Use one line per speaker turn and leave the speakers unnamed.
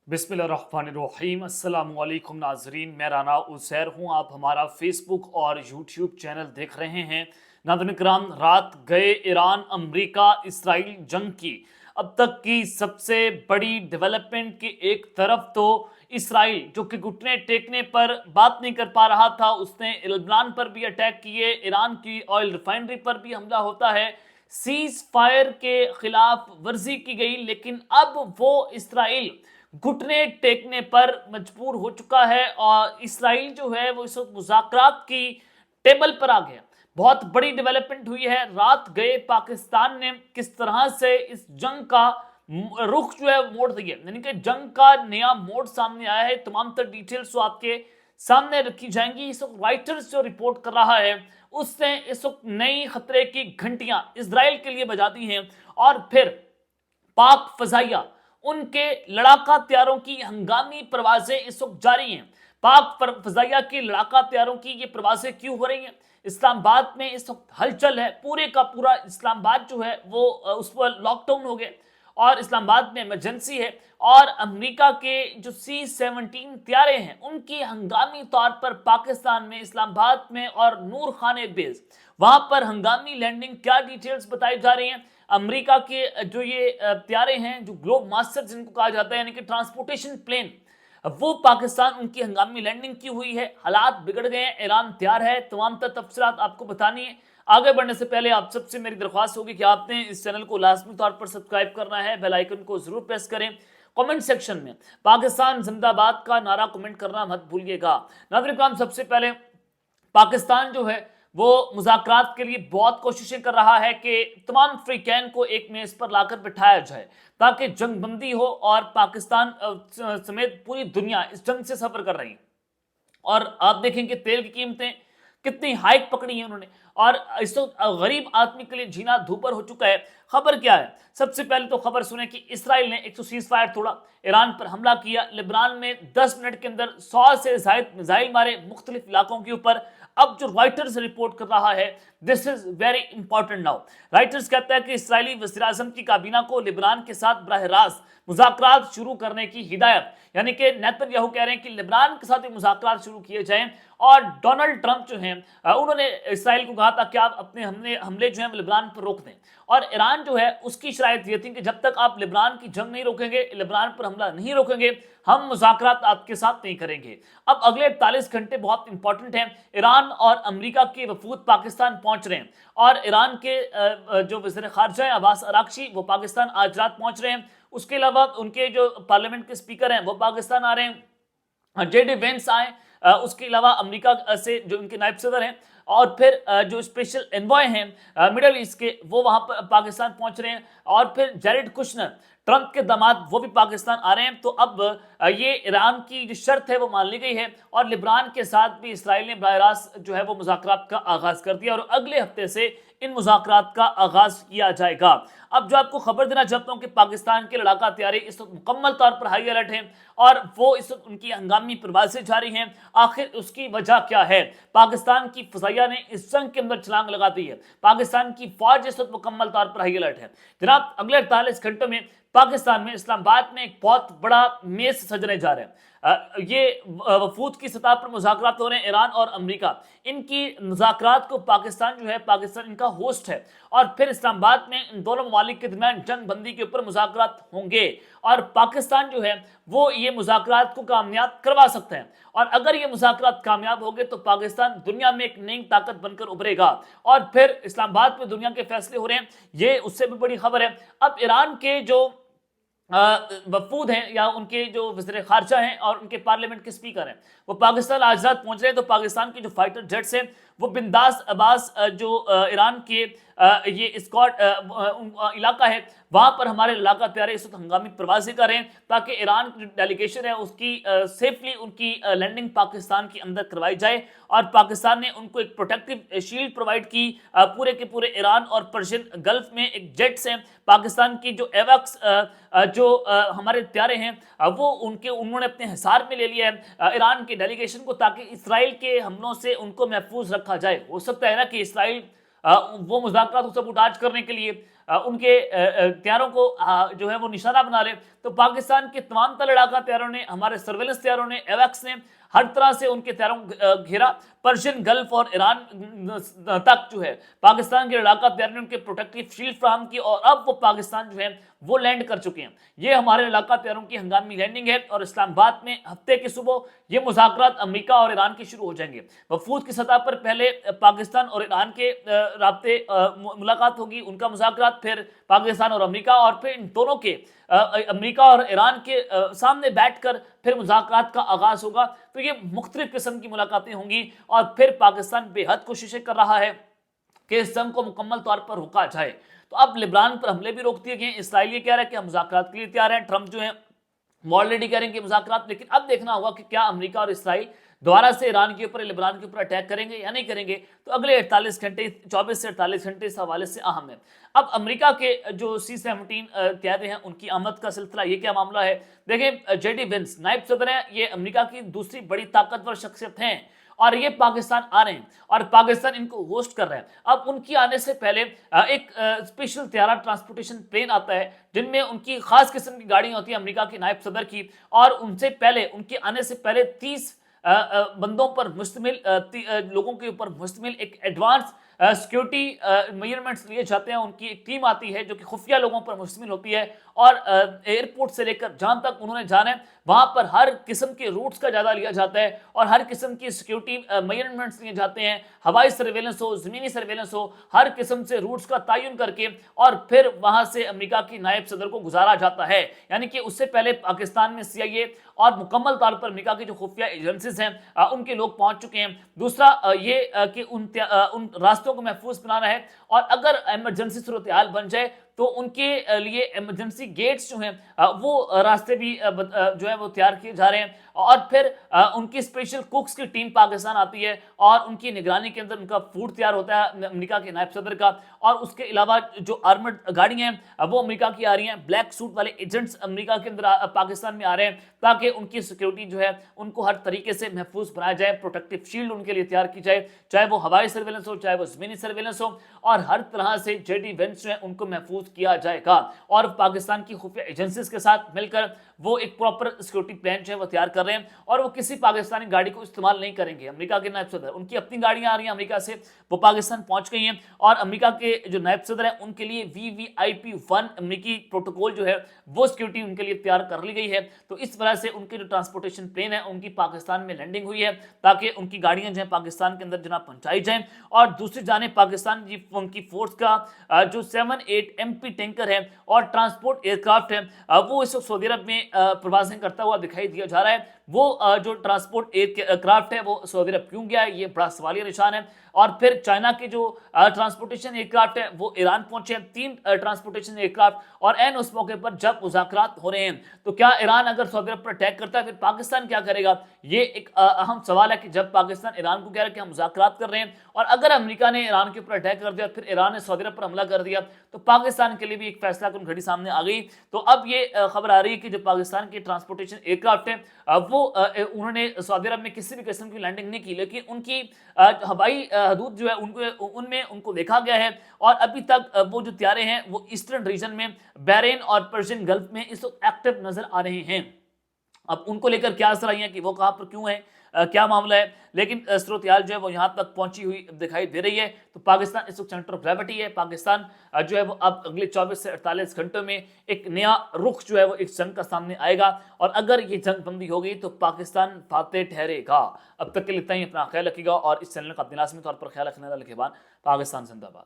बिस्मिल्लाहिर्रहमानिर्रहीम। अस्सलामुअलैकुम नाजरीन, मैं राना उसैर हूँ। आप हमारा फेसबुक और यूट्यूब चैनल देख रहे हैं। नाज़रीन किराम, रात गए ईरान अमरीका इसराइल जंग की अब तक की सबसे बड़ी डेवलपमेंट की एक तरफ तो इसराइल जो कि घुटने टेकने पर बात नहीं कर पा रहा था, उसने लेबनान पर भी अटैक किए, ईरान की ऑयल रिफाइनरी पर भी हमला होता है, सीज फायर के खिलाफ वर्जी की गई, लेकिन अब वो इसराइल घुटने टेकने पर मजबूर हो चुका है और इसराइल जो है वो इस वक्त मुज़ाकरात की टेबल पर आ गया। बहुत बड़ी डेवलपमेंट हुई है। रात गए पाकिस्तान ने किस तरह से इस जंग का रुख जो है मोड़ दिया, यानी कि जंग का नया मोड़ सामने आया है। तमाम तर डिटेल्स जो आपके सामने रखी जाएंगी। इस वक्त राइटर्स जो रिपोर्ट कर रहा है उसने इस वक्त नई खतरे की घंटियां इसराइल के लिए बजा दी हैं और फिर पाक फजाइया उनके लड़ाका तैयारों की हंगामी परवाजें इस वक्त जारी हैं। पाक फजाइया की लड़ाका तैयारों की ये परवाजें क्यों हो रही हैं? इस्लामाबाद में इस वक्त हलचल है, पूरे का पूरा इस्लामाबाद जो है वो उस पर लॉकडाउन हो गए और इस्लामाबाद में इमरजेंसी है। और अमेरिका के जो C-17 त्यारे हैं उनकी हंगामी तौर पर पाकिस्तान में इस्लामाबाद में और नूर खाने बेस वहां पर हंगामी लैंडिंग, क्या डिटेल्स बताई जा रही हैं? अमेरिका के जो ये त्यारे हैं, जो ग्लोब मास्टर जिनको कहा जाता है, यानी कि ट्रांसपोर्टेशन प्लेन, वो पाकिस्तान उनकी हंगामी लैंडिंग की हुई है। हालात बिगड़ गए हैं, ईरान तैयार है। तमाम तफसीलात आपको बतानी है। आगे बढ़ने से पहले आप सबसे मेरी दरख्वास्त होगी कि आपने इस चैनल को लाजमी तौर पर सब्सक्राइब करना है, बेल आइकन को जरूर प्रेस करें। कमेंट सेक्शन में पाकिस्तान जिंदाबाद का नारा कमेंट करना मत भूलिएगा। नाज़रीन, सबसे पहले पाकिस्तान जो है वो मुज़ाकरात के लिए बहुत कोशिशें कर रहा है कि तमाम फ्रीकैन को एक मेज़ पर लाकर बिठाया जाए ताकि जंग बंदी हो, और पाकिस्तान समेत पूरी दुनिया इस जंग से सफ़र कर रही है। और आप देखेंगे तेल की कीमतें कितनी हाइक पकड़ी है उन्होंने, और इस वक्त गरीब आदमी के लिए जीना धूपर हो चुका है। खबर क्या है? सबसे पहले तो खबर सुने कि इसराइल ने एक तो सीज फायर तोड़ा, ईरान पर हमला किया, लेबनान में 10 मिनट के अंदर 100 से ज्यादा मिसाइल मारे मुख्तलिफ इलाकों के ऊपर। अब जो राइटर्स रिपोर्ट कर रहा है, this is very important now. Writers कहता है कि इसराइली वज़ीर-ए-आज़म की काबीना को लेबनान के साथ बराह रास्त मुज़ाकरात शुरू करने की हिदायत, यानी कि नेतन्याहू कह रहे हैं कि लेबनान के साथ मुज़ाकरात शुरू किए जाएं। और डोनाल्ड ट्रंप जो हैं उन्होंने इसराइल को कहा था कि आप अपने हमले जो हैं लेबनान पर रोक दें, और ईरान जो है उसकी शराइत ये थी कि जब तक आप लेबनान की जंग नहीं रोकेंगे, लेबनान पर हमला नहीं रोकेंगे, हम मुज़ाकरात आपके साथ नहीं करेंगे। अब अगले 48 घंटे बहुत इंपॉर्टेंट हैं। ईरान और अमेरिका के वफूद पाकिस्तान पहुंच रहे हैं और ईरान के जो वज़ीर ख़ारिजा हैं अब्बास अराग़ची, वो पाकिस्तान आज रात पहुंच रहे हैं। उसके अलावा उनके जो पार्लियामेंट के स्पीकर हैं वो पाकिस्तान आ रहे हैं, JD वेंस आए। उसके अलावा अमेरिका से जो उनके नायब सदर हैं और फिर जो स्पेशल एनवॉय हैं मिडल ईस्ट के, वो वहां पर पाकिस्तान पहुंच रहे हैं। और फिर जैरेड कुशनर, ट्रंप के दामाद, वो भी पाकिस्तान आ रहे हैं। तो अब ये ईरान की जो शर्त है वो मान ली गई है और लेबनान के साथ भी इसराइल ने बराह रास्त जो है वो मुज़ाकरात का आगाज कर दिया और अगले हफ्ते से इन मुज़ाकरात का आगाज किया जाएगा। अब जो आपको खबर देना चाहता हूं कि पाकिस्तान के लड़ाका तैयारी इस वक्त मुकम्मल तौर पर हाई अलर्ट हैं और वो इस वक्त उनकी हंगामी परवाजें जारी हैं। आखिर उसकी वजह क्या है? पाकिस्तान की फजाइया ने इस जंग के अंदर छलांग लगा दी है। पाकिस्तान की फौज इस वक्त मुकम्मल तौर पर हाई अलर्ट है। जनाब, अगले 48 घंटों में पाकिस्तान में इस्लामाबाद में एक बहुत बड़ा मेज सजने जा रहे हैं। ये वफूद की सतह पर मुज़ाकरात हो रहे हैं। ईरान और अमेरिका, इनकी मुज़ाकरात को पाकिस्तान जो है, पाकिस्तान इनका होस्ट है और फिर इस्लामाबाद में इन दोनों ममालिक के दरमियान जंग बंदी के ऊपर मुज़ाकरात होंगे और पाकिस्तान जो है वो ये मुज़ाकरात को कामयाब करवा सकते हैं। और अगर ये मुज़ाकरात कामयाब हो गए तो पाकिस्तान दुनिया में एक नई ताकत बनकर उभरेगा और फिर इस्लामाबाद में दुनिया के फैसले हो रहे हैं। ये उससे भी बड़ी खबर है। अब ईरान के जो वफूद हैं या उनके जो वज़ीर ख़ारिजा हैं और उनके पार्लियामेंट के स्पीकर हैं, वो पाकिस्तान आज रात पहुंच रहे हैं। तो पाकिस्तान के जो फाइटर जेट्स हैं वो बिंदास अब्बास जो ईरान के ये स्कॉट इलाका है, वहां पर हमारे इलाका प्यारे इस वक्त हंगामी प्रवासी कर रहे हैं ताकि ईरान की जो डेलीगेशन है उसकी सेफली उनकी लैंडिंग पाकिस्तान के अंदर करवाई जाए। और पाकिस्तान ने उनको एक प्रोटेक्टिव शील्ड प्रोवाइड की। पूरे के पूरे ईरान और पर्शियन गल्फ में एक जेट्स हैं पाकिस्तान की, जो एवक्स जो हमारे त्यारे हैं वो उन्होंने अपने हिसार में ले लिया है ईरान के डेलीगेशन को, ताकि इसराइल के हमलों से उनको महफूज रखा जाए। हो सकता है ना कि इसराइल वो मुज़ाकरात को सबूताज करने के लिए उनके त्यारों को जो है वो निशाना बना ले, तो पाकिस्तान के तमाम लड़ाका तैयारों ने, हमारे सर्वेलेंस तैयारों ने, एवैक्स ने हर तरह से उनके तैयारों घेरा। पर्शियन गल्फ और ईरान तक जो है पाकिस्तान के लड़ाका तैयारों ने उनके प्रोटेक्टिव शील्ड फराहम की, और अब वो पाकिस्तान जो है वो लैंड कर चुके हैं। ये हमारे लड़ाका तैयारों की हंगामी लैंडिंग है और इस्लामाबाद में हफ्ते की सुबह ये मुज़ाकरात अमेरिका और ईरान के शुरू हो जाएंगे। वफूद की सतह पर पहले पाकिस्तान और ईरान के राब्ते मुलाकात होगी, उनका मुज़ाकरात, फिर पाकिस्तान और अमेरिका, और फिर इन दोनों के अमेरिका और ईरान के सामने बैठकर फिर मुज़ाकरात का आगाज होगा। तो ये मुख्तलिफ किस्म की मुलाकातें होंगी और फिर पाकिस्तान बेहद कोशिशें कर रहा है कि इस जंग को मुकम्मल तौर पर रोका जाए। तो अब लिबनान पर हमले भी रोक दिए गए। इसराइल ये कह रहा है कि हम मुज़ाकरात के लिए तैयार हैं। ट्रंप जो है वो ऑलरेडी कह रहे हैं कि मुज़ाकरात, लेकिन अब देखना होगा कि क्या अमेरिका और इसराइल दोबारा से ईरान के ऊपर, लिबनान के ऊपर अटैक करेंगे या नहीं करेंगे। तो अगले 48 घंटे, 24 से 48 घंटे इस हवाले से अहम है। अब अमेरिका के जो C-17 कैदे हैं उनकी आमद का सिलसिला, ये क्या मामला है। देखें, JD वेंस नायब सदर हैं, ये अमेरिका की दूसरी बड़ी ताकतवर शख्सियत हैं और ये पाकिस्तान आ रहे हैं और पाकिस्तान इनको होस्ट कर रहा है। अब उनकी आने से पहले एक स्पेशल तैयारा ट्रांसपोर्टेशन प्लेन आता है जिनमें उनकी खास किस्म की गाड़ियां होती हैं अमेरिका के नायब सदर की, और उनसे पहले, उनके आने से पहले 30 बंदों पर मुश्तमिल, लोगों के ऊपर मुश्तमिल एक एडवांस सिक्योरिटी मेजरमेंट्स लिए जाते हैं। उनकी एक टीम आती है जो कि खुफिया लोगों पर मुश्तमिल होती है और एयरपोर्ट से लेकर जहां तक उन्होंने जाना है वहां पर हर किस्म के रूट्स का जायजा लिया जाता है और हर किस्म की सिक्योरिटी मेजरमेंट्स लिए जाते हैं। हवाई सर्वेलेंस हो, जमीनी सर्वेलेंस हो, हर किस्म से रूट्स का तयन करके और फिर वहां से अमेरिका की नायब सदर को गुजारा जाता है। यानी कि उससे पहले पाकिस्तान में CIA और मुकम्मल तौर पर अमेरिका की जो खुफिया एजेंसीज हैं उनके लोग पहुंच चुके हैं। दूसरा ये कि उन रास्तों को महफूज बनाना है और अगर इमरजेंसी सूरत हाल बन जाए तो उनके लिए इमरजेंसी गेट्स जो हैं वो रास्ते भी जो है वो तैयार किए जा रहे हैं। और फिर उनकी स्पेशल कुक्स की टीम पाकिस्तान आती है और उनकी निगरानी के अंदर उनका फूड तैयार होता है अमेरिका के नायब सदर का। और उसके अलावा जो आर्मर्ड गाड़ियां हैं वो अमेरिका की आ रही हैं। ब्लैक सूट वाले एजेंट्स अमेरिका के अंदर पाकिस्तान में आ रहे हैं ताकि उनकी सिक्योरिटी जो है उनको हर तरीके से महफूज बनाया जाए, प्रोटेक्टिव शील्ड उनके लिए तैयार की जाए, चाहे वो हवाई सर्वेलेंस हो, चाहे वो जमीनी सर्वेलेंस हो, और हर तरह से JD वेंस जो है उनको महफूज किया जाएगा। और पाकिस्तान की खुफिया एजेंसीज के साथ मिलकर वो एक प्रॉपर सिक्योरिटी प्लान जो है वो तैयार कर रहे हैं और वो किसी पाकिस्तानी गाड़ी को इस्तेमाल नहीं करेंगे। अमेरिका के नायब सदर, उनकी अपनी गाड़ियां आ रही हैं अमेरिका से, वो पाकिस्तान पहुंच गई हैं और अमेरिका के जो नायब सदर हैं उनके लिए VVIP-1 अमेरिकी प्रोटोकॉल जो है वो सिक्योरिटी उनके लिए तैयार कर ली गई है। तो इस वजह से उनके जो ट्रांसपोर्टेशन प्लेन है उनकी पाकिस्तान में लैंडिंग हुई है ताकि उनकी गाड़ियां जो है पाकिस्तान के अंदर जनाब पहुंचाई जाए। और दूसरी जाने पाकिस्तान की उनकी फोर्स का जो 7-8 MP टैंकर है और ट्रांसपोर्ट एयरक्राफ्ट है वो इस वक्त सऊदी अरब में प्रवासन करता हुआ दिखाई दिया जा रहा है। वो जो ट्रांसपोर्ट एयरक्राफ्ट है वो सऊदी अरब क्यों गया है, ये बड़ा सवालिया निशान है। और फिर चाइना के जो ट्रांसपोर्टेशन एयरक्राफ्ट है वो ईरान पहुंचे, 3 ट्रांसपोर्टेशन एयरक्राफ्ट, और एन उस मौके पर जब मुज़ाकरात हो रहे हैं तो क्या ईरान अगर सऊदी अरब पर अटैक करता है फिर पाकिस्तान क्या करेगा, ये एक अहम सवाल है। कि जब पाकिस्तान ईरान को कह रहा है कि हम मुज़ाकरात कर रहे हैं और अगर अमेरिका ने ईरान के ऊपर अटैक कर दिया, फिर ईरान ने सऊदी अरब पर हमला कर दिया, तो पाकिस्तान के लिए भी एक फैसला कुन घड़ी सामने आ गई। तो अब ये खबर आ रही है कि जो पाकिस्तान के ट्रांसपोर्टेशन एयरक्राफ्ट है वो उन्होंने सऊदी अरब में किसी भी किस्म की लैंडिंग नहीं की, लेकिन उनकी हवाई हदूद जो है उनमें उनको देखा गया है। और अभी तक वो जो तैयारे हैं वो ईस्टर्न रीजन में बहरीन और पर्शियन गल्फ में इस वक्त एक्टिव नजर आ रहे हैं। अब उनको लेकर क्या असर आई है कि वो कहां पर क्यों है, क्या मामला है, लेकिन सूरत-ए-हाल जो है वो यहाँ तक पहुंची हुई दिखाई दे रही है। तो पाकिस्तान इस वक्त सेंटर ऑफ ग्रेविटी है। पाकिस्तान जो है वो अब अगले 24 से 48 घंटों में एक नया रुख जो है वो इस जंग का सामने आएगा और अगर ये जंग बंदी हो गई तो पाकिस्तान फातेह ठहरेगा। अब तक के लिए इतना ही, अपना ख्याल रखिएगा और इस चैनल का अपने लाजमी तौर पर ख्याल रखने वाले के बाद पाकिस्तान जिंदाबाद।